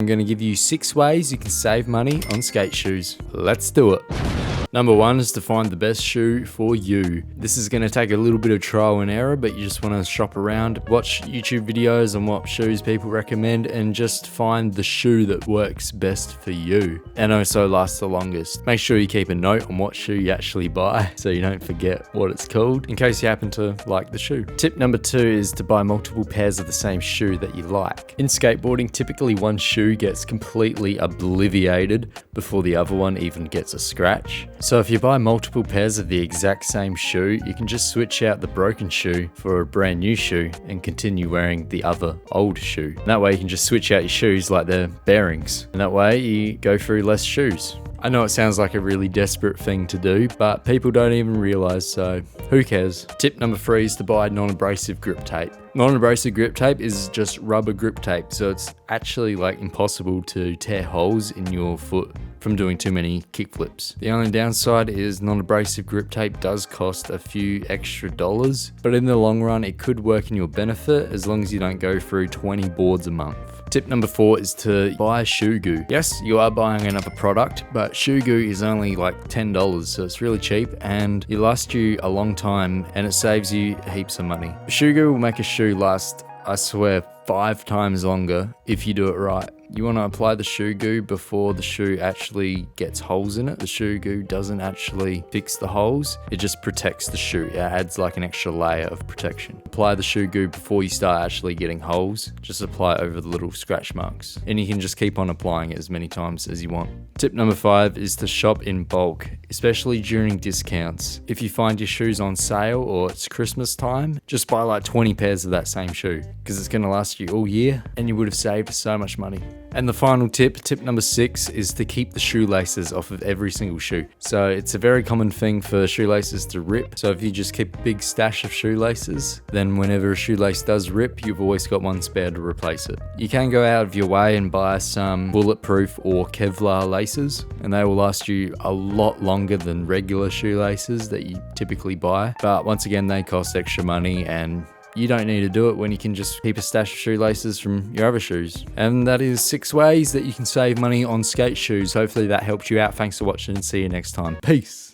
I'm going to give you 6 ways you can save money on skate shoes. Let's do it. Number 1 is to find the best shoe for you. This is going to take a little bit of trial and error, but you just want to shop around, watch YouTube videos on what shoes people recommend, and just find the shoe that works best for you and also lasts the longest. Make sure you keep a note on what shoe you actually buy so you don't forget what it's called in case you happen to like the shoe. Tip number 2 is to buy multiple pairs of the same shoe that you like. In skateboarding, typically one shoe gets completely obliterated before the other one even gets a scratch. So if you buy multiple pairs of the exact same shoe, you can just switch out the broken shoe for a brand new shoe and continue wearing the other old shoe. And that way you can just switch out your shoes like they're bearings. And that way you go through less shoes. I know it sounds like a really desperate thing to do, but people don't even realize, so who cares? Tip number 3 is to buy non-abrasive grip tape. Non-abrasive grip tape is just rubber grip tape, so it's actually like impossible to tear holes in your foot from doing too many kickflips. The only downside is non-abrasive grip tape does cost a few extra dollars, but in the long run it could work in your benefit as long as you don't go through 20 boards a month. Tip number 4 is to buy shoe goo. Yes, you are buying another product, but shoe goo is only like $10, so it's really cheap and it lasts you a long time and it saves you heaps of money. Shoe goo will make a shoe last, I swear, 5 times longer if you do it right. You want to apply the shoe goo before the shoe actually gets holes in it. The shoe goo doesn't actually fix the holes, it just protects the shoe. It adds like an extra layer of protection. Apply the shoe goo before you start actually getting holes. Just apply it over the little scratch marks and you can just keep on applying it as many times as you want. Tip number 5 is to shop in bulk, especially during discounts. If you find your shoes on sale or it's Christmas time, just buy like 20 pairs of that same shoe because it's going to last you all year and you would have saved so much money. And the final tip, tip number 6, is to keep the shoelaces off of every single shoe. So it's a very common thing for shoelaces to rip. So if you just keep a big stash of shoelaces, then whenever a shoelace does rip, you've always got one spare to replace it. You can go out of your way and buy some bulletproof or Kevlar laces, and they will last you a lot longer than regular shoelaces that you typically buy. But once again, they cost extra money and you don't need to do it when you can just keep a stash of shoelaces from your other shoes. And that is 6 ways that you can save money on skate shoes. Hopefully that helped you out. Thanks for watching and see you next time. Peace.